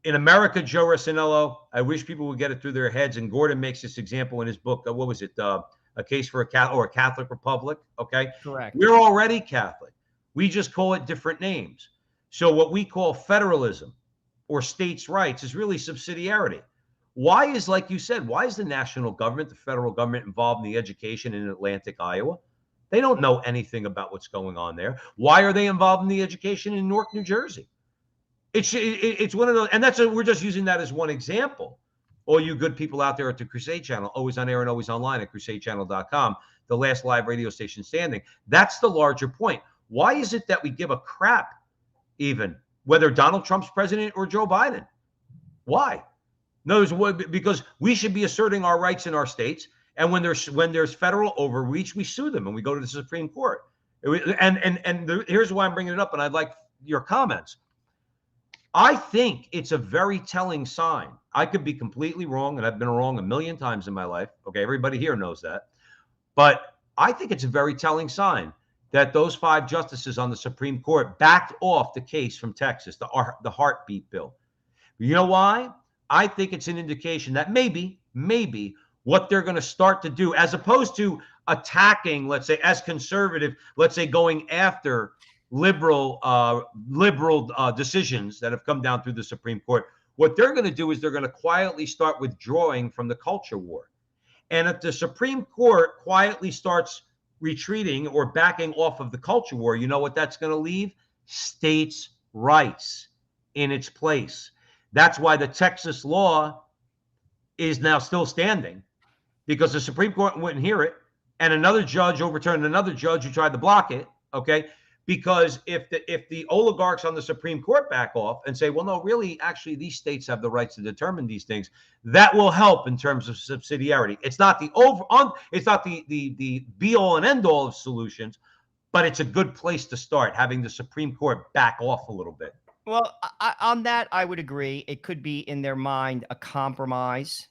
Speaker 1: in America, Joe Resinello, I wish people would get it through their heads, and Gordon makes this example in his book, what was it, A Case for a Catholic Republic, okay?
Speaker 2: Correct.
Speaker 1: We're already Catholic. We just call it different names. So what we call federalism or states' rights is really subsidiarity. Why is, like you said, why is the national government, the federal government, involved in the education in Atlantic, Iowa? They don't know anything about what's going on there. Why are they involved in the education in Newark, New Jersey? It's one of those, and we're just using that as one example. All you good people out there at the Crusade Channel, always on air and always online at crusadechannel.com, the last live radio station standing. That's the larger point. Why is it that we give a crap even whether Donald Trump's president or Joe Biden? Why? No, because we should be asserting our rights in our states. And when there's federal overreach, we sue them and we go to the Supreme Court. Here's why I'm bringing it up, and I'd like your comments. I think it's a very telling sign. I could be completely wrong, and I've been wrong a million times in my life. Okay, everybody here knows that. But I think it's a very telling sign that those 5 justices on the Supreme Court backed off the case from Texas, the heartbeat bill. You know why? I think it's an indication that maybe what they're going to start to do, as opposed to attacking, let's say, as conservative, let's say, going after liberal decisions that have come down through the Supreme Court, what they're going to do is they're going to quietly start withdrawing from the culture war. And if the Supreme Court quietly starts retreating or backing off of the culture war, you know what that's going to leave? States' rights in its place. That's why the Texas law is now still standing, because the Supreme Court wouldn't hear it, and another judge overturned another judge who tried to block it, okay? Because if the oligarchs on the Supreme Court back off and say, well, no, really, actually, these states have the rights to determine these things, that will help in terms of subsidiarity. It's not the be all and end all of solutions, but it's a good place to start, having the Supreme Court back off a little bit.
Speaker 2: Well, on that, I would agree. It could be in their mind a compromise,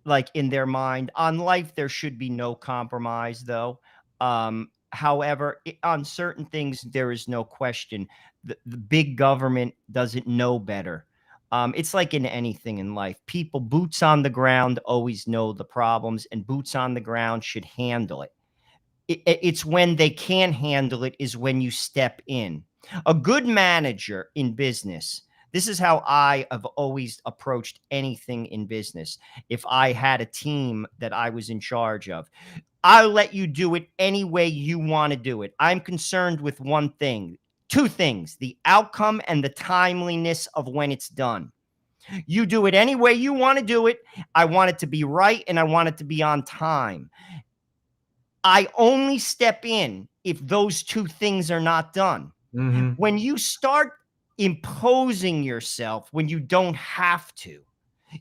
Speaker 2: like in their mind. On life, there should be no compromise, though. However, on certain things, there is no question. The big government doesn't know better. It's like in anything in life. People, boots on the ground, always know the problems, and boots on the ground should handle it. It's when they can't handle it is when you step in. A good manager in business, this is how I have always approached anything in business. If I had a team that I was in charge of, I'll let you do it any way you want to do it. I'm concerned with one thing, two things: the outcome and the timeliness of when it's done. You do it any way you want to do it. I want it to be right, and I want it to be on time. I only step in if those two things are not done.
Speaker 1: Mm-hmm.
Speaker 2: When you start imposing yourself when you don't have to,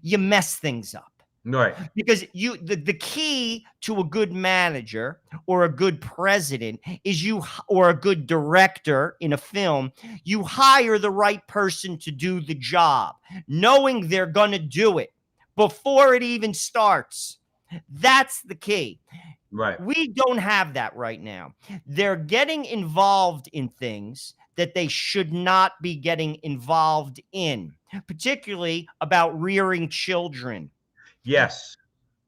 Speaker 2: you mess things up.
Speaker 1: Right.
Speaker 2: Because the key to a good manager or a good president is or a good director in a film, you hire the right person to do the job, knowing they're going to do it before it even starts. That's the key.
Speaker 1: Right.
Speaker 2: We don't have that right now. They're getting involved in things that they should not be getting involved in, particularly about rearing children.
Speaker 1: Yes.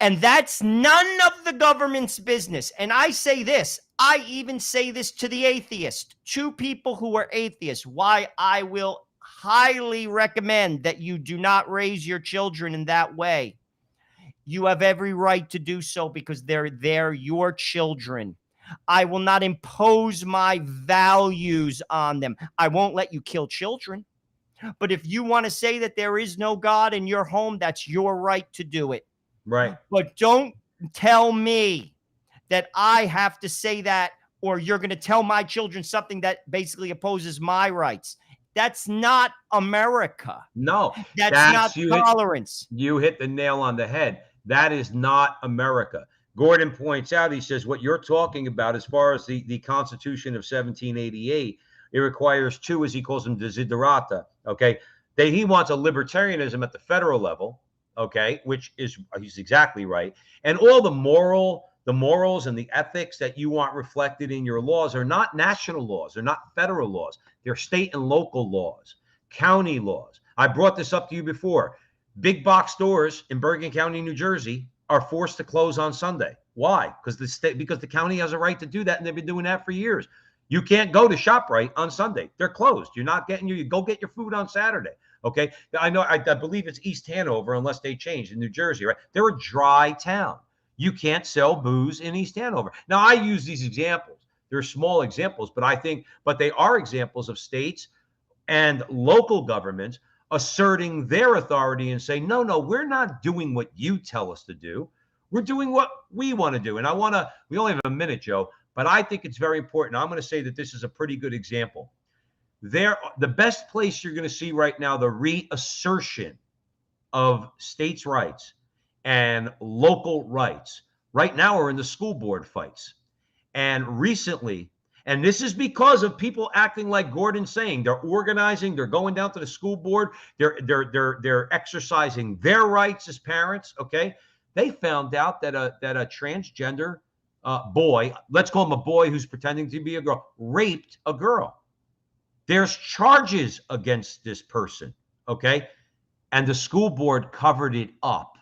Speaker 2: And that's none of the government's business. And I say this, I even say this to the atheist, to people who are atheists, why I will highly recommend that you do not raise your children in that way. You have every right to do so because they're your children. I will not impose my values on them. I won't let you kill children. But if you want to say that there is no God in your home, that's your right to do it.
Speaker 1: Right.
Speaker 2: But don't tell me that I have to say that, or you're going to tell my children something that basically opposes my rights. That's not America.
Speaker 1: No,
Speaker 2: That's not tolerance.
Speaker 1: You hit the nail on the head. That is not America. Gordon points out, he says, what you're talking about as far as the Constitution of 1788, it requires two, as he calls them, desiderata. Okay. He wants a libertarianism at the federal level. Okay. Which is, he's exactly right. And all the morals and the ethics that you want reflected in your laws are not national laws. They're not federal laws. They're state and local laws, county laws. I brought this up to you before. Big box stores in Bergen County, New Jersey, are forced to close on Sunday. Why? Because the county has a right to do that, and they've been doing that for years. You can't go to ShopRite on Sunday. They're closed. You're not getting you go get your food on Saturday. Okay. I know, I believe it's East Hanover, unless they changed in New Jersey, right? They're a dry town. You can't sell booze in East Hanover. Now, I use these examples. They're small examples, but they are examples of states and local governments asserting their authority and saying, no, we're not doing what you tell us to do. We're doing what we want to do. And we only have a minute, Joe, but I think it's very important. I'm going to say that this is a pretty good example. The best place you're going to see right now, the reassertion of states' rights and local rights right now are in the school board fights. And recently, and this is because of people acting like Gordon's saying, they're organizing, they're going down to the school board, they're exercising their rights as parents. Okay, they found out that a transgender boy, let's call him a boy who's pretending to be a girl, raped a girl. There's charges against this person. Okay, and the school board covered it up.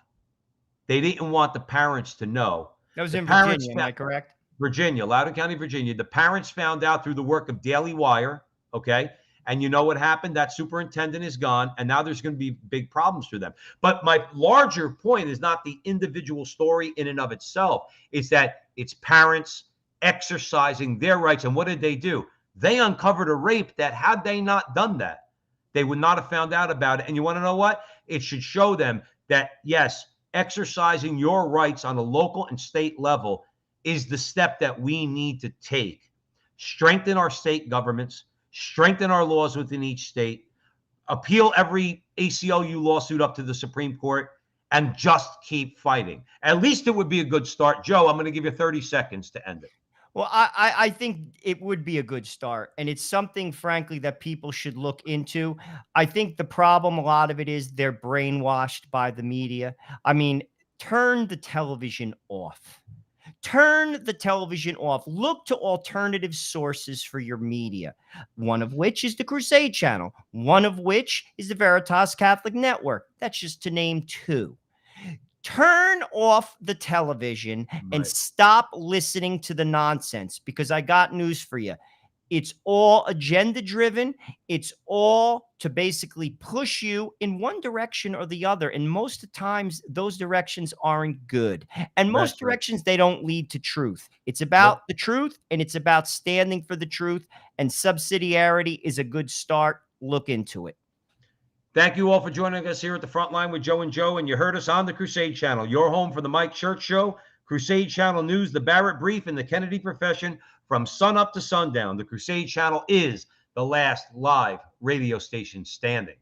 Speaker 1: They didn't want the parents to know.
Speaker 2: That was in Virginia, am I correct?
Speaker 1: Virginia, Loudoun County, Virginia. The parents found out through the work of Daily Wire, okay? And you know what happened? That superintendent is gone, and now there's going to be big problems for them. But my larger point is not the individual story in and of itself. It's that it's parents exercising their rights. And what did they do? They uncovered a rape that, had they not done that, they would not have found out about it. And you want to know what? It should show them that, yes, exercising your rights on a local and state level is the step that we need to take. Strengthen our state governments, strengthen our laws within each state, appeal every ACLU lawsuit up to the Supreme Court, and just keep fighting. At least it would be a good start. Joe, I'm going to give you 30 seconds to end it.
Speaker 2: Well, I think it would be a good start, and it's something, frankly, that people should look into. I think the problem, a lot of it is they're brainwashed by the media. I mean, turn the television off. Turn the television off. Look to alternative sources for your media, one of which is the Crusade Channel, one of which is the Veritas Catholic Network. That's just to name two. Turn off the television and
Speaker 1: Right.
Speaker 2: stop listening to the nonsense, because I got news for you. It's all agenda driven. It's all to basically push you in one direction or the other. And most of the times, those directions aren't good. And most
Speaker 1: That's right.
Speaker 2: directions, they don't lead to truth. It's
Speaker 1: Nope.
Speaker 2: about the truth, and it's about standing for the truth. And subsidiarity is a good start. Look into it.
Speaker 1: Thank you all for joining us here at the Frontline with Joe and Joe. And you heard us on the Crusade Channel, your home for the Mike Church Show, Crusade Channel News, the Barrett Brief, and the Kennedy Profession from sun up to sundown. The Crusade Channel is the last live radio station standing.